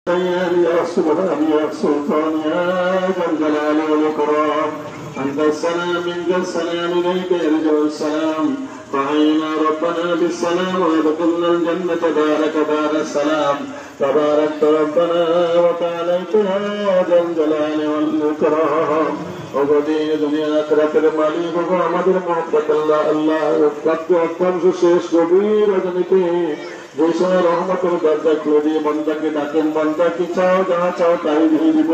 يا سبحان يا سلطان يا ذا الجلال والإكرام أنت السلام منك السلام إليك يرجع السلام فحينا ربنا بالسلام وادخلنا الجنة دارك دار السلام تباركت ربنا وتعاليت يا ذا الجلال والإكرام وبدين دنيا آخرة المالك وعمد المحبة الله الله وقت أقوم শেষ গভীর রজনীতে যেসব রহমতের দরজা খুলে দিয়ে বন্দাকে ডাকেন, বন্দা কি চাও, যা চাও তাই দিয়ে দিব।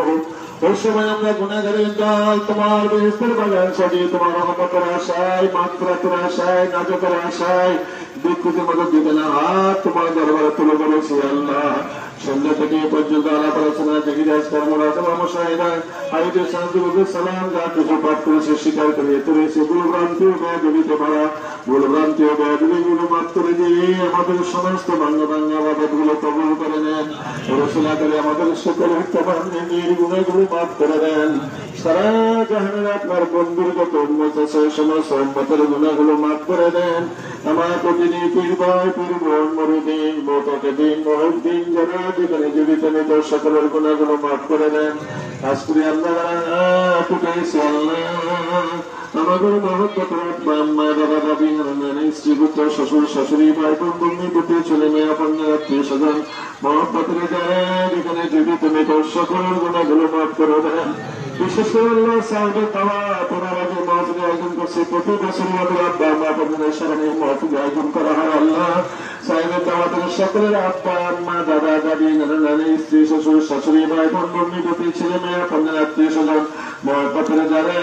ওই সময় আমরা গুনাহগারের দল তোমার বেহেশতের বাগান সাজিয়ে তোমার রহমতের আশায়, মাগফিরাতের আশায়, নাজাতের আশায় বিকৃতির মতো দিবে না হাত তোমার দরবারে তুলে ধরেছি আল্লাহ। সন্ধ্যা থেকে পর্যন্ত আলাপ আলোচনা দেখি আজকাল সালাম যা কিছু পাঠ করেছে স্বীকার করে তুলেছে ভুলভ্রান্তি জড়িত পারা ভুলভ্রান্তি গুলো মাফ করে দিয়ে আমাদের সমস্ত ভাঙ্গা ভাঙ্গা বাদত গুলো কবুল করে নেন। রসুল আকারে আমাদের সকল গুণাগুলো মাফ করে দেন। সারা জাহানের আপনার বন্ধুর যত উন্মত আছে সমস্ত উন্মতের গুণাগুলো মাফ করে দেন। আমার প্রতিদিন পীর ভাই পীর বোন মরুদ্দিন মোতাকিদ্দিন মহিউদ্দিন যারা যেখানে জীবিত নেই সকলের গুণাগুলো মাফ করে দেন। আজকে আমরা ফুটাইছি আল্লাহ আমাদের মহব্বত মা বাবা দাবি স্ত্রী পুত্র শ্বশুর শাশুড়ি ভাই বোন বন্ধু পুত্র ছেলে মেয়ে আপন আত্মীয় স্বজন মহব্বতের যারা যেখানে জীবিত নেই সকলের গুণাগুলো মাফ করে দেন। বিশেষ করে আল্লাহ সাহেবের পাওয়া পনেরো আগে মহফিল আয়োজন করছে প্রতি বছর আমাদের আব্বা আম্মা আপনাদের সামনে মহফিল আয়োজন করা হয়। আল্লাহ সাহেবের দাওয়াতের সকলের আব্বা আম্মা দাদা দাদি নানা নানি স্ত্রী শ্বশুর শাশুড়ি ভাই বোন বন্ধু পুত্র ছেলে মেয়ে আপনাদের আত্মীয় স্বজন মহব্বতের যারা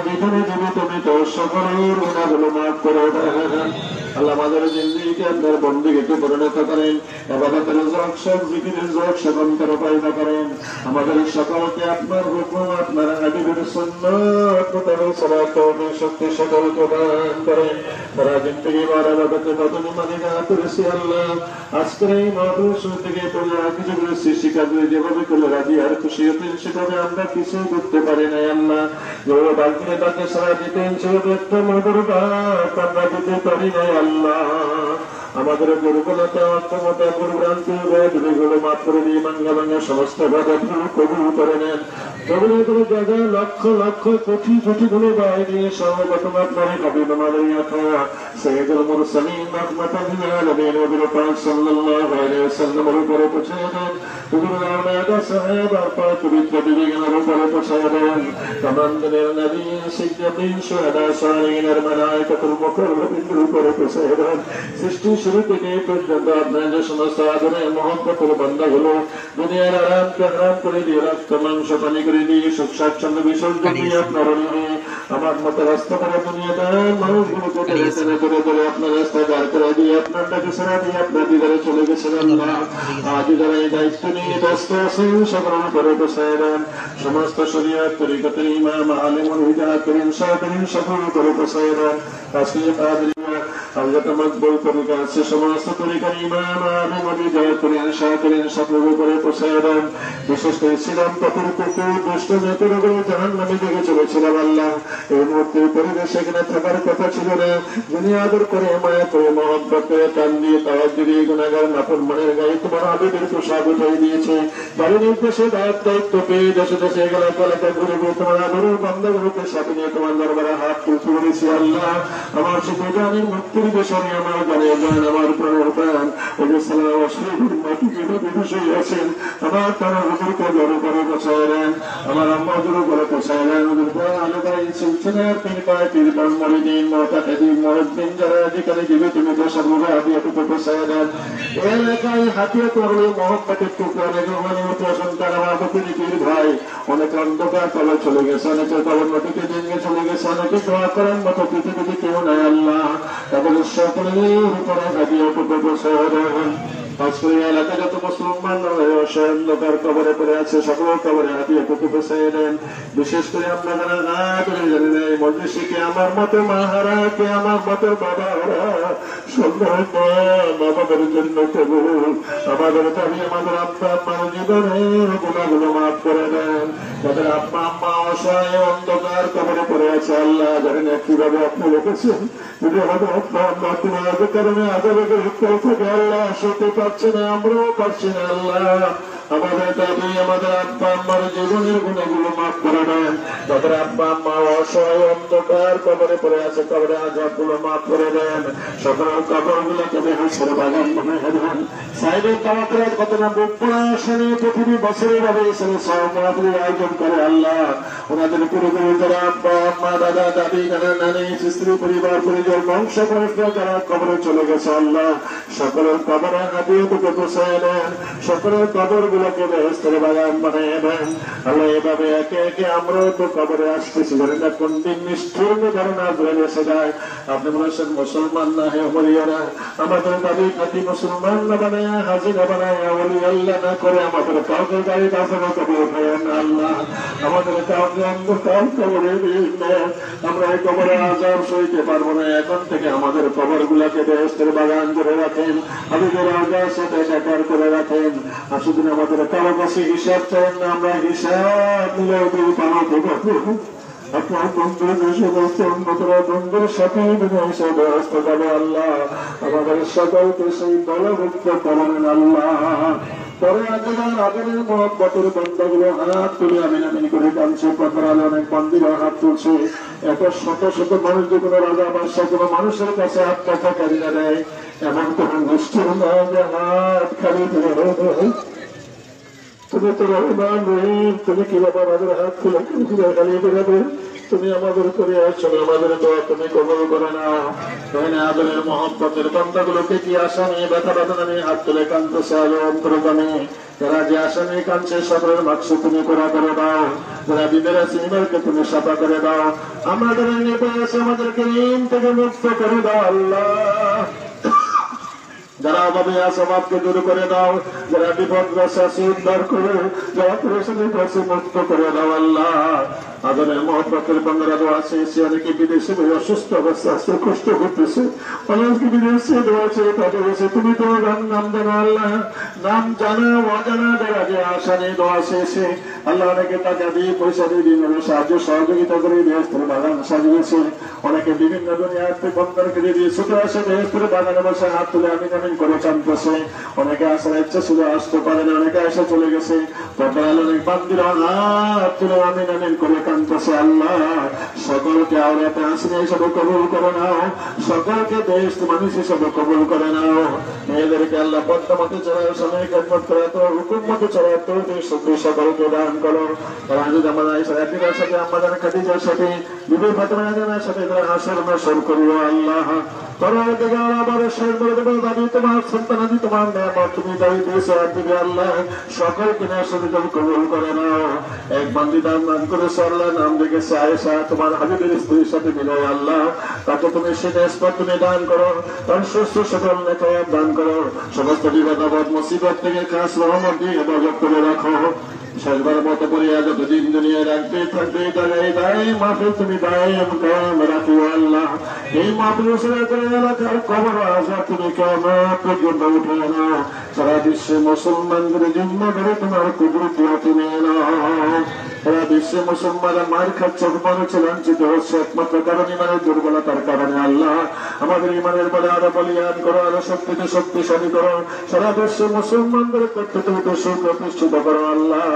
যেখানে জীবিত মৃত সকলের গুণাগুলো মাফ করে দেন। আল্লাহ আমাদের জিন্দেগিকে আপনার বন্দেগীতে পরিণত করেন, ইবাদতের জোক সব জিকিরের জোক সেবন করে পয়দা করেন। আমাদের সকলকে আপনার হুকুম আপনার হাবিবের সুন্নাত মোতাবেক সালাত তওহীদ শক্তি সকল প্রদান করেন। সারা জিন্দেগি বার ইবাদতে বদনি মানে না করেছি আল্লাহ। আজকের এই মাহফিল শুরু থেকে পড়ে কিছু করে সৃষ্টি কাজ যেভাবে করলে রাজি আর খুশি হতেন সেভাবে আমরা কিছু করতে পারি না আল্লাহ। যেভাবে বালতিনে তাকে সারা দিতেন সেভাবে একটা মধুর ভাত আমরা দিতে পারি না আল্লাহ। আমাদের দুর্বলতা অক্ষমতা ভুলভ্রান্তি গুলো মাফ করে দিয়ে ভাঙ্গা ভাঙ্গা সমস্ত বাধাগুলো কবুল করে নেন। কবুলের কোনো জায়গায় লক্ষ লক্ষ কোটি কোটি গুলো বাইরে সর্বপ্রথম আপনার হাবিব সৈয়দুল মুরসালিন রাহমাতাল লিল আলামিন নবী পাক সাল্লাল্লাহু আলাইহি ওয়াসাল্লামের উপরে পৌঁছে দেন। হুজুর আওলাদ সাহেব আর পাক পবিত্র বিবেকের উপরে পৌঁছে দেন। তামান্নের নবী সিদ্দিকিন শুহাদা সালিহিনের মালায়েকাতুল মুকাররামিনের উপরে পৌঁছে দেন। সৃষ্টি শুরু থেকে পর্যন্ত আপনার যে সমস্ত আদরে মহব্বতের বান্দাগুলো দুনিয়ার আরামকে হারাম করে দিয়ে রক্ত মাংস পানি করে দিয়ে সুখ স্বাচ্ছন্দ্য বিসর্জন দিয়ে আপনার আমার মতো রাস্তা করে দুনিয়া দেন মানুষগুলোকে টেনে করে ধরে আপনার রাস্তায় দাঁড় করে দিয়ে আপনার ডাকে সারা দিয়ে আপনার দিদারে চলে গেছেন আল্লাহ। আজ যারা এই দায়িত্ব নিয়ে ব্যস্ত আছেন সকলের উপরে বসায় দেন। সমস্ত শরীয়ত তরিকতের ইমাম আলেমুল হিদায়াতের ইনসাফের সকলের উপরে বসায় দেন। আজকে আল্লাহ মকবুল তরিকা আছে সমস্ত তরিকার ইমাম আলেমুল হিদায়াতের ইনসাফের সকলের উপরে বসায় দেন। বিশেষ করে ছিলাম পথের কুকুর দুষ্ট নেতৃত্ব জাহান্নামে দিকে চলেছিলাম আল্লাহ। এই মুহূর্তে পরিবেশ এখানে থাকার কথা ছিল না। যিনি আদর করে মায়া করে মহব্বত করে টান দিয়ে তাওয়াজ দিয়ে গুনাহগার নাফরমানের গায়ে তোমার আবেদের পোশাক উঠিয়ে দিয়েছে। বাড়ি নির্দেশে দায়িত্ব পেয়ে দেশে দেশে এলাকা ঘুরে ঘুরে তোমার আদরের বান্দাগুলোকে সাথে নিয়ে তোমার দরবারে হাত তুলতে বলেছি আল্লাহ। আমার শুধু জানির মুক্তির বিষয়ে আমার জানিয়ে যান আমার প্রাণের প্রাণ ওই সালাম অশ্লীল মাটি যেভাবে বিষয় আছেন আমার তারা হুজুরকে জড়ো করে বসায় দেন। আমার আম্মা জড়ো করে বসায় দেন। ওদের পরে আলাদা এই সিলসিলার পীর পায় পীর মুরিদিন মুতাকিদিন মুহিদ্দিন যারা যেখানে জীবিত মৃত সর্বদা হাতিয়াতে বসায় দেন। এলাকায় হাতিয়া করলে মহব্বতের টুকরা লেগে অনেক সন্তান আমার প্রতিটি পীর ভাই অনেক অন্ধকার তলে চলে গেছে, অনেকের কবর নদীতে ভেঙে চলে গেছে, অনেকে দোয়া করার মতো পৃথিবীতে কেউ নাই আল্লাহ। তাদের সকলের উপরে হাতিয়াতে বসায় দেন। আজকের এলাকা যত মুসলমান অন্ধকার কবরে পড়ে আছে সকল কবরে হাতিয়ে টুকু বসায় দেন। বিশেষ করে আমরা যারা না করে জানি না এই মজলিসে কে আমার মতো মাহারা কে আমার মতো বাবারা সন্ধ্যা বাবাদের জন্য কবুল। আমাদের দাবি আমাদের আব্বা আম্মার জীবনের গুণাগুলো মাফ করে দেন। তাদের আব্বা আম্মা অসহায় অন্ধকার কবরে পড়ে আছে আল্লাহ জানেন কিভাবে আপনি রেখেছেন। যদি আমাদের আব্বা আম্মা তোমাদের কারণে আজাবে হত্যা থেকে আল্লাহ সত্যি পারছে না আমরাও পারছি না আল্লাহ। আমাদের দাবি আমাদের আব্বা আম্মার জীবনের গুণাগুলো মাফ করে দেন। তাদের আব্বা আম্মা অসহায় অন্ধকার কবরে পড়ে আছে, কবরে আযাব গুলো মাফ করে দেন। সকল কবর গুলোকে বেহেশতের বাগান বানিয়ে দেন। সাইডের তাওয়াক্কুল কত না বুকপুরা আসনে পৃথিবী বছরের ভাবে এসে সমাধির আয়োজন করে আল্লাহ। ওনাদের পূর্বপুরুষ যারা আব্বা আম্মা দাদা দাদি নানা নানি স্ত্রী পরিবার পরিজন বংশ পরস্পর যারা কবরে চলে গেছে আল্লাহ, সকলের কবরে হাতিয়ে তোকে পৌঁছায় দেন। সকলের কবর গুলোকে বেহেশতের বাগান বানিয়ে দেন আল্লাহ। এভাবে একে একে আমরাও তো কবরে আসতেছি, জানি না কোন দিন নিষ্ঠুর ধারণা ধরে এসে যায়। আপনি বলেছেন মুসলমান না হে ওলিয়ারা, আমাদের দাবি খাঁটি মুসলমান না বানায় হাজিরা বানায় ওলি আল্লাহ না করে আমাদের কাউকে গাড়ি কাছানো কবর উঠায় না আল্লাহ। আমাদের কাউকে অন্ধকার কবরে নেন। আমরা এই কবরে আযাব সইতে পারবো না। এখন থেকে আমাদের কবর গুলাকে বেহেশতের বাগান করে রাখেন, আমাদের আযাব সাথে সাকার করে রাখেন। আর শুধু আমাদের কারো কাছে হিসাব চান না, আমরা হিসাব মিলে পালন করবো। আপনার বন্ধুর সমস্ত উন্নতরা বন্ধুর সাথে হিসাব ব্যবস্থা যাবে আল্লাহ। আমাদের সকলকে সেই দলভুক্ত করেন আল্লাহ। পরে আদরের মহব্বতের বন্ধাগুলো হাত তুলে আমিন আমিন করে কাঁদছে। পথের আলো অনেক বন্দিরা হাত তুলছে। এত শত শত মানুষ যে কোনো রাজা বাদশা কোনো মানুষের কাছে হাত টাকা কারিয়ে দেয়, এমন কোন নিষ্ঠুর না যে হাত খালি তুমি তো রহমান রহিম, তুমি কি বাবা আমাদের হাত খুলে খালিয়ে বেরোবে? তুমি আমাদের করে আসছো, আমাদের দোয়া তুমি কবুল করে নাও। আদরের মহব্বতের বান্দাগুলোকে কি আশা নিয়ে ব্যথা বেদনা নিয়ে হাত তুলে কাঁদতেছে আলো অন্তরগামী, যারা যে আশা নিয়ে কাঁদছে সকলের মাকসুদ তুমি পুরা করে দাও। যারা বিদের আছে ইমানকে তুমি সাফা করে দাও। আমরা যারা নির্ভয় আছে আমাদেরকে ঋণ থেকে মুক্ত করে দাও আল্লাহ। যারা অভাবে আছে অভাবকে দূর করে দাও। যারা বিপদগ্রস্ত আছে উদ্ধার করে, যারা পরেশানির কাছে মুক্ত করে দাও আল্লাহ। আদরের মহব্বতের বান্দারা দোয়া চেয়েছে, অনেকে বিদেশে অসুস্থ অবস্থা আছে, কষ্ট করতেছে, অনেকে বিদেশে দোয়া চেয়ে পাঠিয়েছে। তুমি তো নাম জানো আল্লাহ, নাম জানা অজানা যারা যে আশা নিয়ে দোয়া চেয়েছে আল্লাহ, অনেকে টাকা দিয়ে পয়সা দিয়ে বিভিন্ন সাহায্য সহযোগিতা করে বেহেশতের বাগান সাজিয়েছে। অনেকে বিভিন্ন দুনিয়ার বন্ধন করে দিয়ে ছুটে আসে বেহেশতের বাগানে বসে হাত তুলে আমিন আমিন করে টানতেছে। অনেকে আসার ইচ্ছা শুধু আসতে পারে না, অনেকে এসে চলে গেছে। অনেক বান্দিরা হাত তুলে আমিন আমিন করে কাঁদতেছে আল্লাহ। সকলকে আওলাতে হাসিনা হিসাবে কবুল করে নাও, সকলকে বেহেশত মানুষ হিসাবে কবুল করে নাও। মেয়েদেরকে আল্লাহ পদ্মা মতে চলার সময় খেদমত করে তো হুকুম মতে চলার তো শুক্র সকলকে দান করো। তারা যদি আমাদের সাথে সাথে আমাদের খাদিজার সাথে বিবি ফাতেমা জানার সাথে হাসর নসর করিও আল্লাহ। তোমার দিকে আবার শেষ বলে দেবো দাবি তোমার সন্তানাদি তোমার নিয়ামত তুমি দাবি দিয়েছো আর দিবে আল্লাহ। সকলকে আসলে তুমি কবুল করে নাও। এক বান্দি নাম করেছে আল্লাহ, নাম দেখেছে আয়েশা, তোমার হাবিবের স্ত্রীর সাথে মিলাই আল্লাহ। তাকে তুমি সেটা স্পট তুমি দান করো, তার সুস্থ সকল নেকায়াত দান করো। সমস্ত বিপদ আপদ মুসিবত থেকে খাস রহমত দিয়ে হেফাজত করে রাখো। শেষবার মতো করিয়া যতদিন দুনিয়া রাখবে থাকবে তাই মাহফিল তুমি দায়েম কায়েম রাখিও আল্লাহ। এই মাহফিল করে এলাকার খবর আশা তুমি কিয়ামত পর্যন্ত উঠে নাও। সারা বিশ্বে মুসলমানদের জিম্মা ধরে তোমার কুদরত তুমি নাও। সারা বিশ্বে মুসলমানরা মার খাচ্ছে, অপমানিত লাঞ্ছিত হচ্ছে একমাত্র কারণ ইমানের দুর্বলতার কারণে আল্লাহ। আমাদের ইমানের বলে আরো বলিয়ান করো, আরো শক্তিতে শক্তিশালী করো। সারা বিশ্বে মুসলমানদের কর্তৃত্ব সুপ্রতিষ্ঠিত করো আল্লাহ।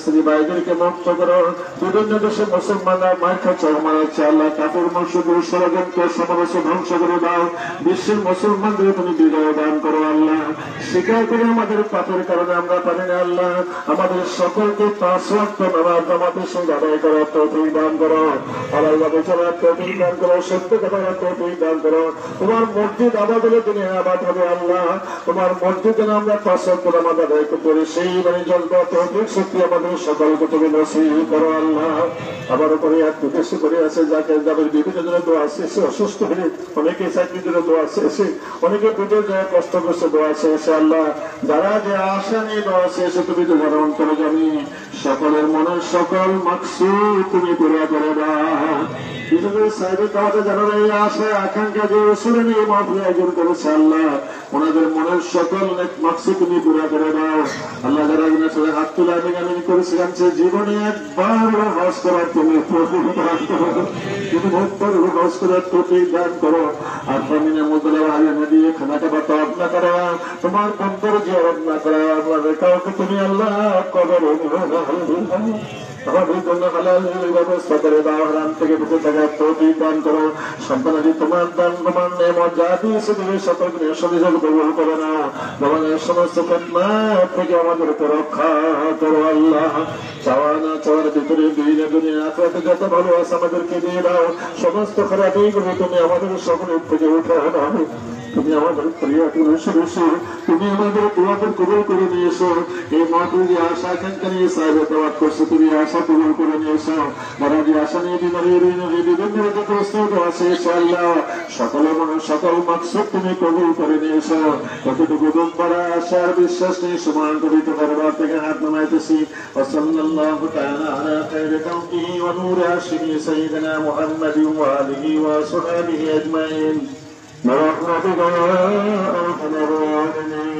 স্ত্রী ভাইদেরকে মুক্ত করো। বিভিন্ন দেশে মুসলমানরা মার খাচ্ছে, অপমান হচ্ছে আল্লাহ। কাপড় মসজিদ ষড়যন্ত্র সমাবেশ ধ্বংস করে দাও। বিশ্বের মুসলমানদের তুমি বিজয় দান করো আল্লাহ। স্বীকার করে আমাদের পাপের কারণে আমরা পারি না আল্লাহ। আমাদের সকলকে 5 ওয়াক্ত নামাজ আমাদের সঙ্গে আদায় করার তৌফিক দান করো। আল্লাহ চলার তৌফিক দান করো, সত্য কথা তৌফিক দান করো। তোমার মসজিদ আবাদ হলে তুমি আবাদ হবে আল্লাহ। তোমার মসজিদে আমরা 5 ওয়াক্ত নামাজ আদায় করি, সেই মানে জন্য তৌফিক শক্তি আমাদের সকলকে তুমি নসিব করো আল্লাহ। আবার উপরে এক উদ্দেশ্য করে আছে যাকে যাদের বিভিন্ন জনের দোয়া আছে, এসে অসুস্থ হয়ে অনেকে চাকরির জন্য দোয়া আছে, এসে অনেকে পেটের যায় কষ্ট করছে দোয়া আছে এসে আল্লাহ। যারা যে আশা নিয়ে দোয়া আছে এসে তুমি তোমার অন্তরে জানি সকলের মনের সকল মাকসুদ তুমি পুরা করে দাও। বিশেষ করে সাহেবের দাওয়াতে যারা এই আশা আকাঙ্ক্ষা যে ওসরে নিয়ে মাহফিল আয়োজন করেছে আল্লাহ, ওনাদের মনের সকল মাকসুদ তুমি পুরা করে দাও আল্লাহ। যারা সাথে হাত তুলে আমিন করেছিলাম সে জীবনে একবার হজ করার তুমি হজ করার তৌফিক দান করো। আর ফামিনে মুদলা আলিয়া দিয়ে খানা খাবার তওয়াব না করা, তোমার অন্তর জিয়ারত না করা, আমাদের কাউকে তুমি আল্লাহ কবরে আমাদের জন্য হালাল ব্যবস্থা করে দাও, হারাম থেকে বেঁচে থাকার তৌফিক দান করো। সন্তানাদি তোমার দান তোমার নেমত যা দিয়েছে তুমি সকলকে সদিজল কবুল করে নাও। তোমাদের সমস্ত ফিতনা থেকে আমাদেরকে রক্ষা করো আল্লাহ। চাওয়া না চাওয়ার ভিতরে দুনিয়া আখিরাতে যত ভালো আছে আমাদেরকে দিয়ে দাও। সমস্ত খারাপ এইগুলো তুমি আমাদের সকলের থেকে উঠে দাও। তুমি আমাদের তুমি আমাদের দোয়াদের কবুল করে নিয়েছো। এই মাহফিল যে আশা আকাঙ্ক্ষা নিয়ে সাহেব দাওয়াত করছো, তুমি আশা কবুল করে নিয়েছো। যারা যে আশা নিয়ে বিভিন্ন আছে আল্লাহ সকলের মনে সকল মাকসুদ তুমি কবুল করে নিয়েছো। কতটুকু দুঃখ করা আশার বিশ্বাস নিয়ে সমান করিতে দরবার থেকে হাত নামাইতেছি। ওয়াসাল্লাল্লাহু তাআলা আলা খায়রি খালকিহি ওয়া নূরি আরশিহি সাইয়্যিদিনা মুহাম্মাদিন ওয়া আলিহি ওয়া সাহবিহি আজমাইন برحمتك يا أرحم الراحمين.